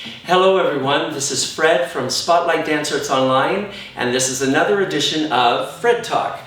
Hello everyone, this is Fred from Spotlight Dance Arts Online, and this is another edition of Fred Talk.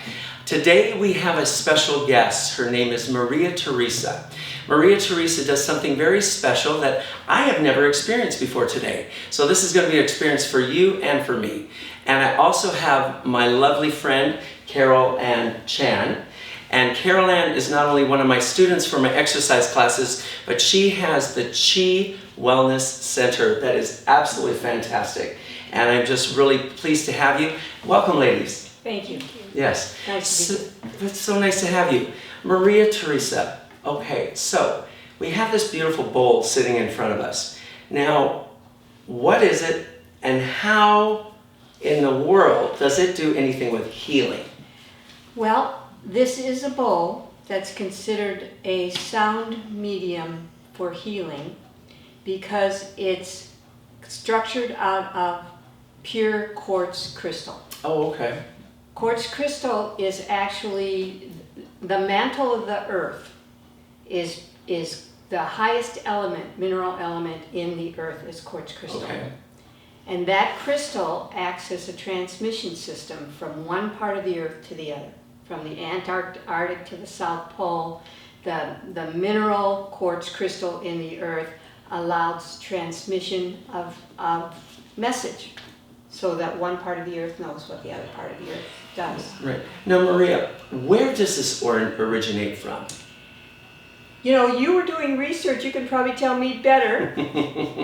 Today we have a special guest. Her name is Maria Teresa. Maria Teresa does something very special that I have never experienced before today. So this is going to be an experience for you and for me. And I also have my lovely friend, Carol Ann Chan. And Carol Ann is not only one of my students for my exercise classes, but she has the Chi Wellness Center that is absolutely fantastic. And I'm just really pleased to have you. Welcome, ladies. Thank you. Yes. Nice to be here. It's so nice to have you. Maria Teresa. Okay, so we have this beautiful bowl sitting in front of us. Now, what is it and how in the world does it do anything with healing? Well, this is a bowl that's considered a sound medium for healing because it's structured out of pure quartz crystal. Oh, okay. Quartz crystal is actually the mantle of the earth, is the highest element, mineral element in the earth is quartz crystal. Okay. And that crystal acts as a transmission system from one part of the earth to the other. From the Antarctic to the South Pole, the mineral quartz crystal in the earth allows transmission of message so that one part of the earth knows what the other part of the earth does. Right. Now, Maria, where does this originate from? You know, you were doing research, you can probably tell me better.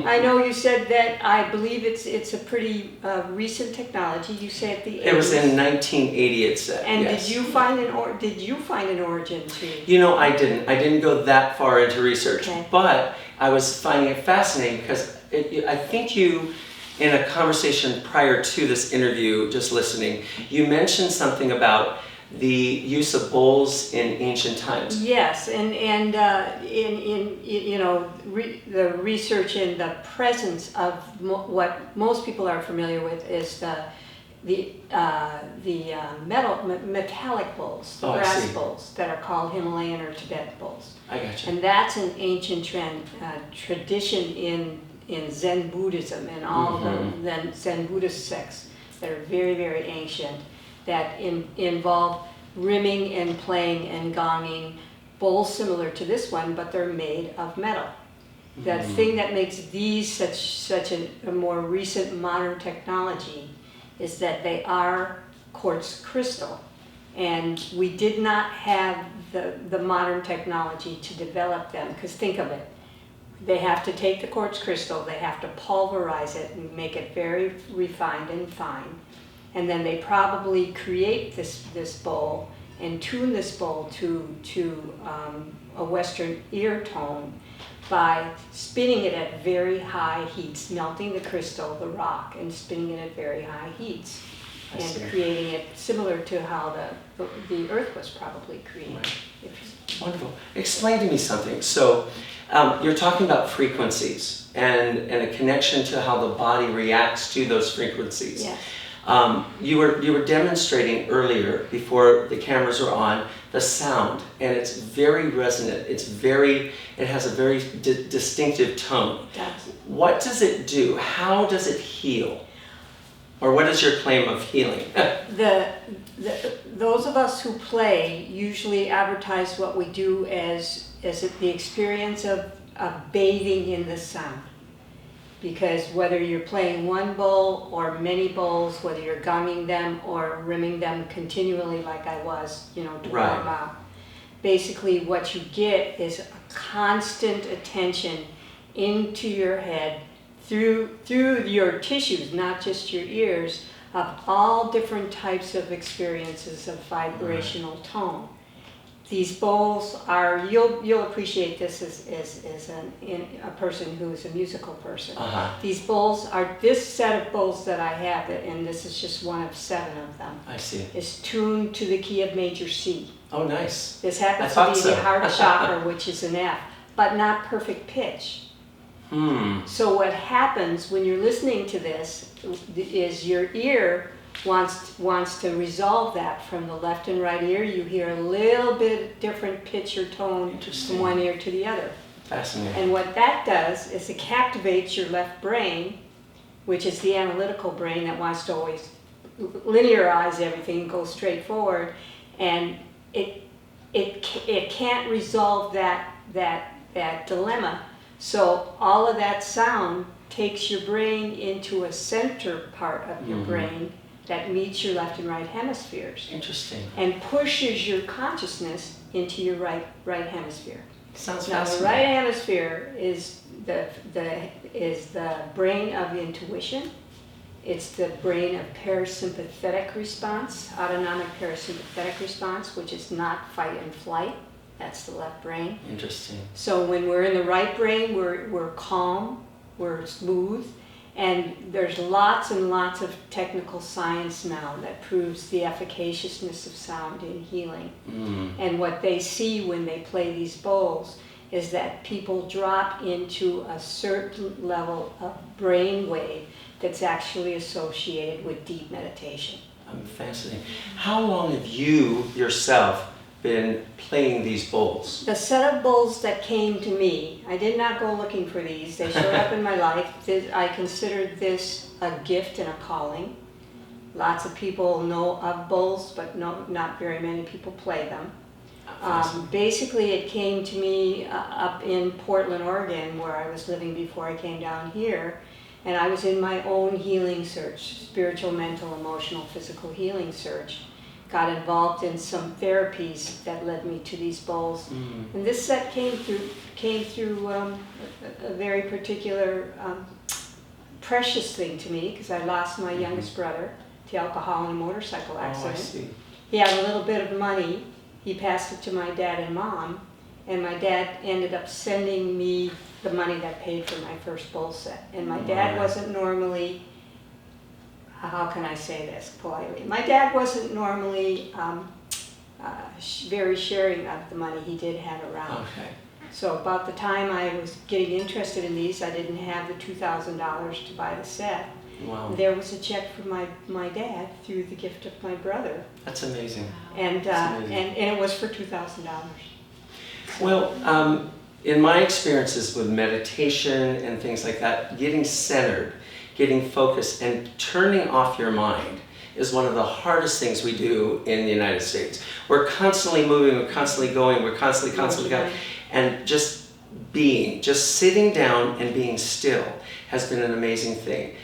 I know you said that, I believe it's a pretty recent technology. You say at the 80s. It was in 1980, it said. And yes. did you find an origin to? You know, I didn't go that far into research, Okay. but I was finding it fascinating because I think you, in a conversation prior to this interview, just listening, you mentioned something about the use of bowls in ancient times. Yes, and in you know the research and the presence of what most people are familiar with is the metallic bowls, the brass bowls that are called Himalayan or Tibet bowls. I gotcha. And that's an ancient tradition in Zen Buddhism and all the Zen Buddhist sects that are very, very ancient, that involve rimming and playing and gonging, bowls similar to this one, but they're made of metal. The thing that makes these such a more recent modern technology is that they are quartz crystal, and we did not have the modern technology to develop them, because think of it. They have to take the quartz crystal, they have to pulverize it and make it very refined and fine. And then they probably create this bowl and tune this bowl to a Western ear tone by spinning it at very high heats, melting the crystal, the rock, and spinning it at very high heats, and creating it similar to how the earth was probably created. Right. Wonderful. Explain to me something. So you're talking about frequencies and a connection to how the body reacts to those frequencies. Yes. You were demonstrating earlier, before the cameras were on, the sound, and it's very resonant. It has a very distinctive tone. It does. What does it do? How does it heal? Or what is your claim of healing? Those of us who play usually advertise what we do as the experience of bathing in the sound. Because whether you're playing one bowl or many bowls, whether you're gonging them or rimming them continually like I was, to warm up, basically what you get is a constant attention into your head through your tissues, not just your ears, of all different types of experiences of vibrational tone. These bowls are, you'll appreciate this as a person who is a musical person. These bowls are, this set of bowls that I have, and this is just one of 7 of them. I see. Is tuned to the key of major C. Oh, nice. This happens to be the heart chakra, which is an F, but not perfect pitch. So what happens when you're listening to this is your ear wants to resolve that from the left and right ear. You hear a little bit different pitch or tone from one ear to the other. Fascinating. And what that does is it captivates your left brain, which is the analytical brain that wants to always linearize everything, go straight forward, and it can't resolve that dilemma. So all of that sound takes your brain into a center part of your brain that meets your left and right hemispheres. Interesting. And pushes your consciousness into your right hemisphere. Sounds Now, the fascinating. right hemisphere is the brain of intuition. It's the brain of parasympathetic response, autonomic parasympathetic response, which is not fight and flight. That's the left brain. Interesting. So when we're in the right brain, we're calm, we're smooth, and there's lots and lots of technical science now that proves the efficaciousness of sound in healing. And what they see when they play these bowls is that people drop into a certain level of brain wave that's actually associated with deep meditation. Fascinating. How long have you yourself been playing these bowls? The set of bowls that came to me, I did not go looking for these. They showed up in my life. I considered this a gift and a calling. Lots of people know of bowls, but not very many people play them. Basically, it came to me up in Portland, Oregon, where I was living before I came down here. And I was in my own healing search, spiritual, mental, emotional, physical healing search. Got involved in some therapies that led me to these bowls. And this set came through a very particular precious thing to me, because I lost my youngest brother to alcohol in a motorcycle accident. Oh, I see. He had a little bit of money. He passed it to my dad and mom, and my dad ended up sending me the money that paid for my first bowl set. And my dad wasn't normally, how can I say this politely? My dad wasn't normally very sharing of the money he did have around. Okay. So about the time I was getting interested in these, I didn't have the $2,000 to buy the set. Wow. There was a check from my dad through the gift of my brother. That's amazing. And That's amazing. and it was for $2,000. Well, in my experiences with meditation and things like that, getting centered, getting focused, and turning off your mind is one of the hardest things we do in the United States. We're constantly moving, we're constantly going, we're constantly going. And just sitting down and being still has been an amazing thing.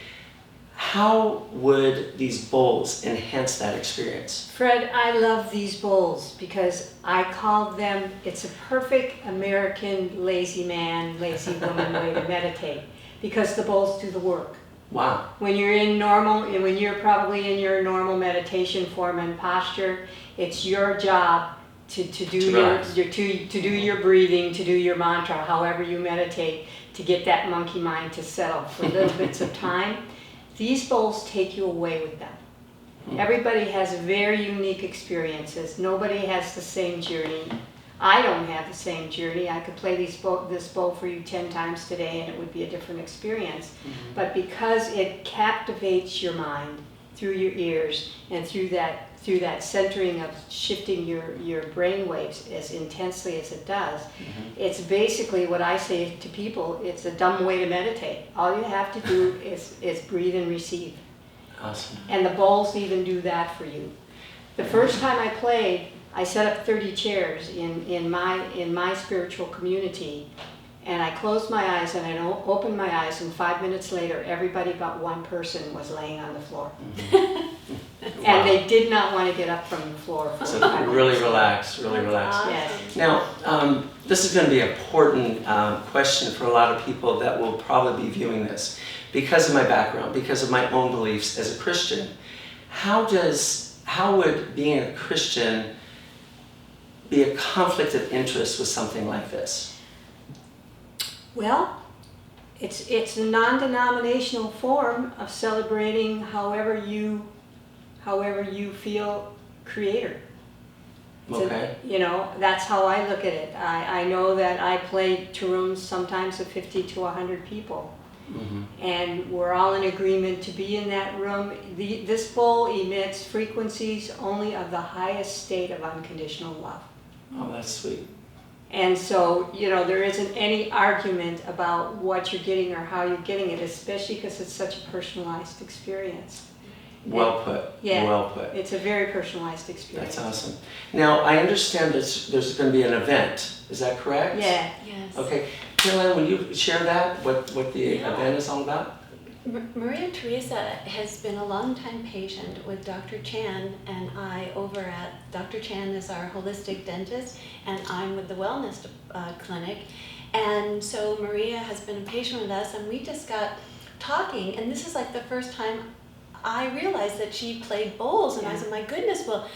How would these bowls enhance that experience? Fred, I love these bowls because I call them, it's a perfect American lazy man, lazy woman way to meditate, because the bowls do the work. Wow. When you're probably in your normal meditation form and posture, it's your job to do your breathing, to do your mantra, however you meditate, to get that monkey mind to settle for little bits of time. These bowls take you away with them. Everybody has very unique experiences. Nobody has the same journey. I don't have the same journey. I could play this bowl for you 10 times today and it would be a different experience. But because it captivates your mind through your ears and through that centering of shifting your brain waves as intensely as it does, it's basically what I say to people, it's a dumb way to meditate. All you have to do is breathe and receive. Awesome. And the bowls even do that for you. The first time I played, I set up 30 chairs in my spiritual community, and I closed my eyes and I opened my eyes, and 5 minutes later everybody but one person was laying on the floor. And they did not want to get up from the floor. For So 5 really minutes. relaxed, really relaxed. Yes. Now, this is going to be an important question for a lot of people that will probably be viewing this. Because of my background, because of my own beliefs as a Christian, how would being a Christian be a conflict of interest with something like this? Well, it's a non-denominational form of celebrating however you feel creator. Okay. That's how I look at it. I know that I play to rooms sometimes of 50 to 100 people. And we're all in agreement to be in that room. This bowl emits frequencies only of the highest state of unconditional love. Oh, that's sweet. And so, you know, there isn't any argument about what you're getting or how you're getting it, especially because it's such a personalized experience. Well put. Yeah, Well put. it's a very personalized experience. That's awesome. Now, I understand there's going to be an event. Is that correct? Yeah. Yes. Okay. Caroline, will you share that, what the Yeah. event is all about? Maria Teresa has been a longtime patient with Dr. Chan and I over at, Dr. Chan is our holistic dentist and I'm with the wellness clinic. And so Maria has been a patient with us and we just got talking, and this is like the first time I realized that she played bowls, and I said, my goodness, well,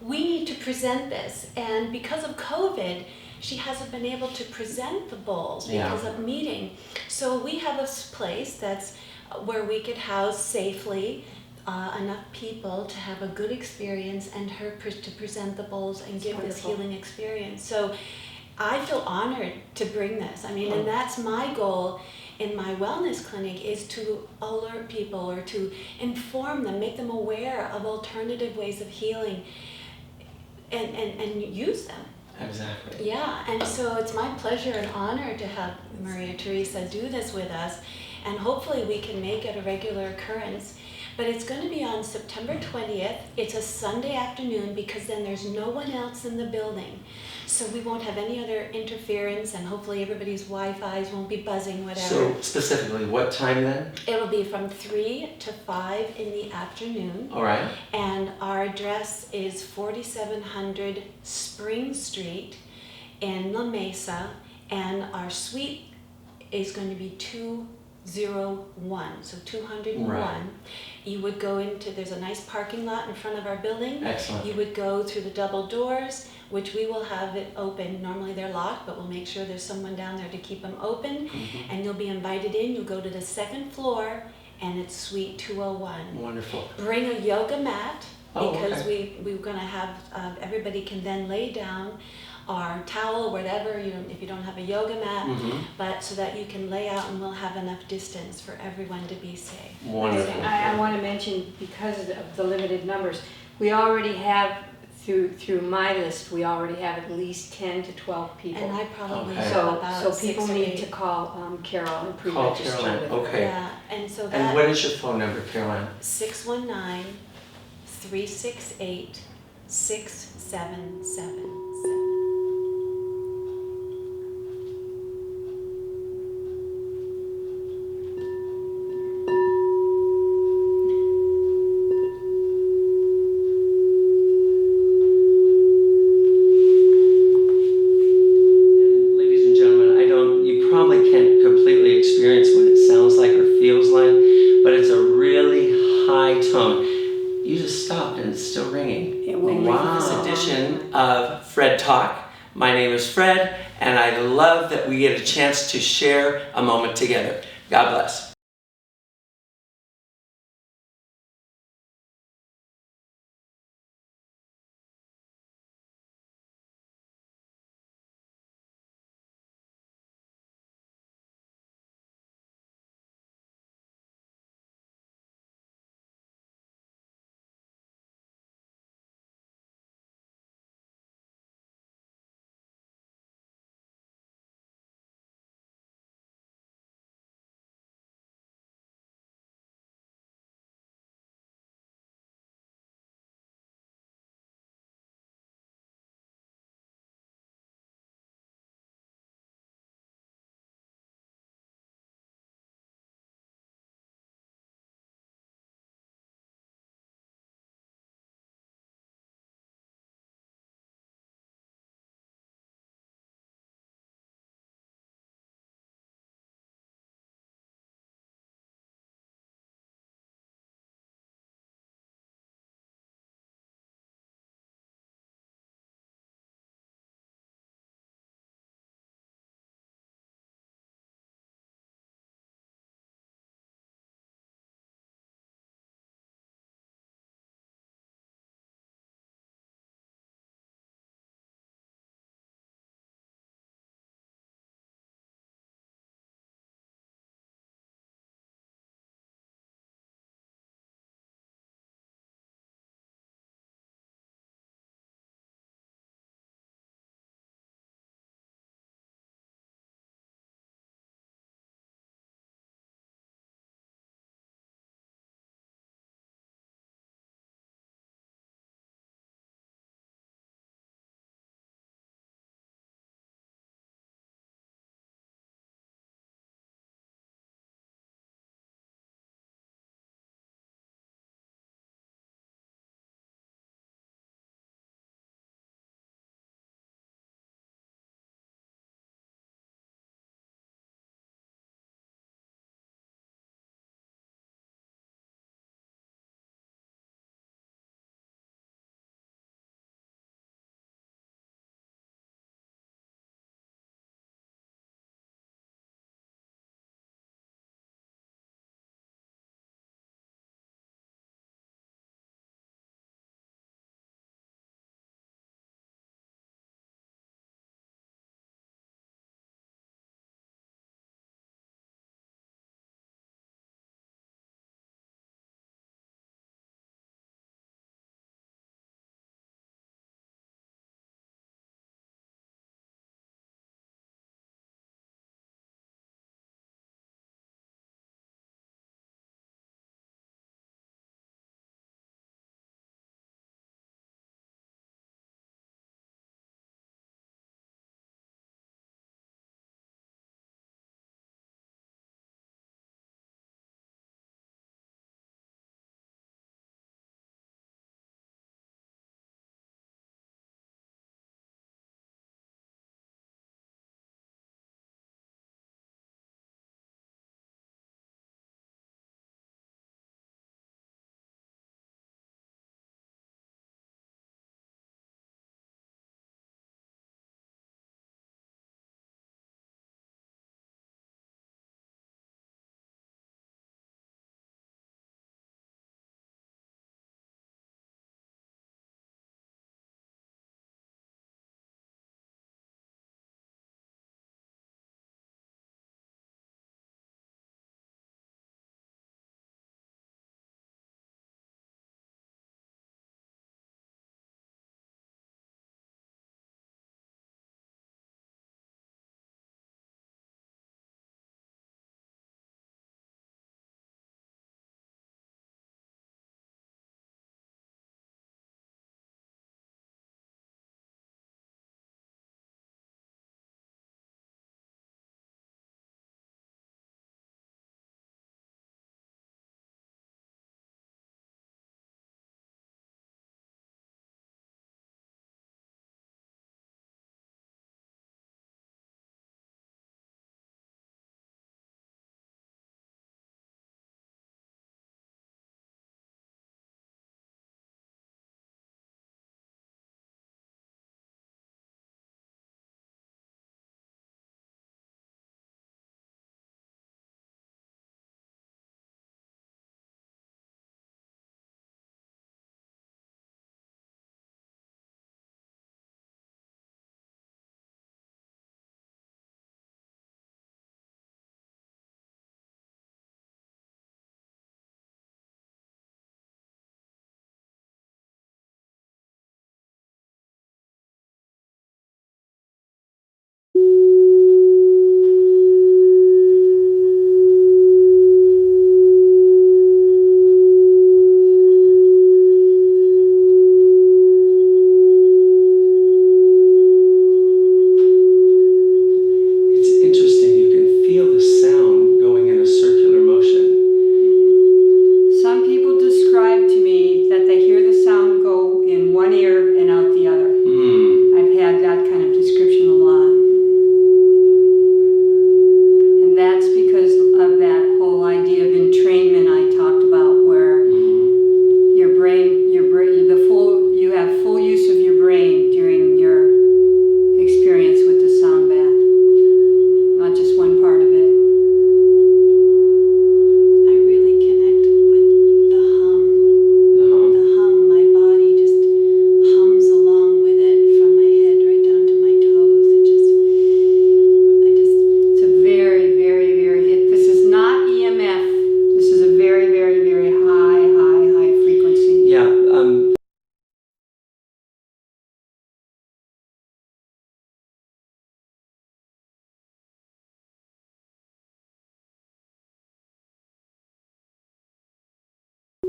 we need to present this. And because of COVID, she hasn't been able to present the bowls because of meeting. So we have a place that's where we could house safely enough people to have a good experience and her to present the bowls and give this healing experience. So I feel honored to bring this. I mean, and that's my goal in my wellness clinic, is to alert people or to inform them, make them aware of alternative ways of healing and use them. Exactly. Yeah, and so it's my pleasure and honor to have Maria Teresa do this with us, and hopefully we can make it a regular occurrence. But it's going to be on September 20th. It's a Sunday afternoon because then there's no one else in the building. So we won't have any other interference, and hopefully everybody's Wi-Fi's won't be buzzing, whatever. So specifically, what time then? It'll be from 3 to 5 in the afternoon. All right. And our address is 4700 Spring Street in La Mesa, and our suite is going to be 201, so 201. Right. You would go into, there's a nice parking lot in front of our building. Excellent. You would go through the double doors, which we will have it open. Normally they're locked, but we'll make sure there's someone down there to keep them open. And you'll be invited in. You'll go to the second floor, and it's suite 201. Wonderful. Bring a yoga mat, because okay. we're going to have, everybody can then lay down, or towel, whatever, you know, if you don't have a yoga mat, but so that you can lay out, and we'll have enough distance for everyone to be safe. Wonderful. I want to mention, because of the limited numbers, we already have, through my list, we already have at least 10 to 12 people. And I probably have So about people 6 or need 8. to call Carol and Call pre-register Caroline. with her. Okay. Yeah, and so And that what is your phone number, Caroline? 619-368-6777. Ladies and gentlemen, you probably can't completely experience what it sounds like or feels like, but it's a really high tone. You just stopped and it's still ringing. It will Wow. This edition of Fred Talk. My name is Fred, and I love that we get a chance to share a moment together. God bless.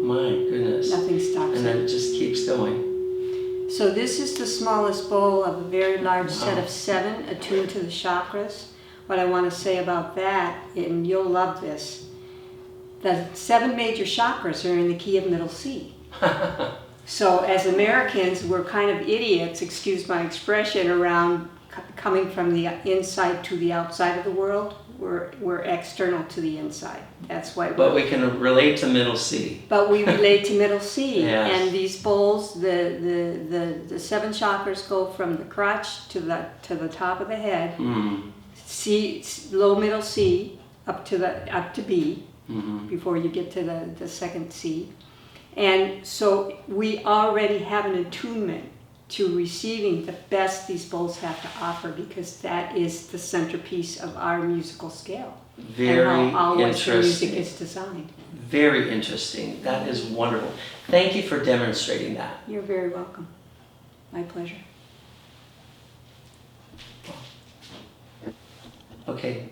My goodness. Nothing stops And then it. it just keeps going. So this is the smallest bowl of a very large set Wow. of 7 attuned to the chakras. What I want to say about that, and you'll love this, the 7 major chakras are in the key of middle C. So as Americans, we're kind of idiots, excuse my expression, around coming from the inside to the outside of the world. We're external to the inside. That's why. But we can relate to middle C. But we relate to middle C. Yes. And these bowls, the 7 chakras go from the crotch to the top of the head. C, low middle C, up to B, before you get to the second C. And so we already have an attunement to receiving the best these bowls have to offer, because that is the centerpiece of our musical scale. Very and how always the music interesting. is designed. Very interesting. That is wonderful. Thank you for demonstrating that. You're very welcome. My pleasure. Okay.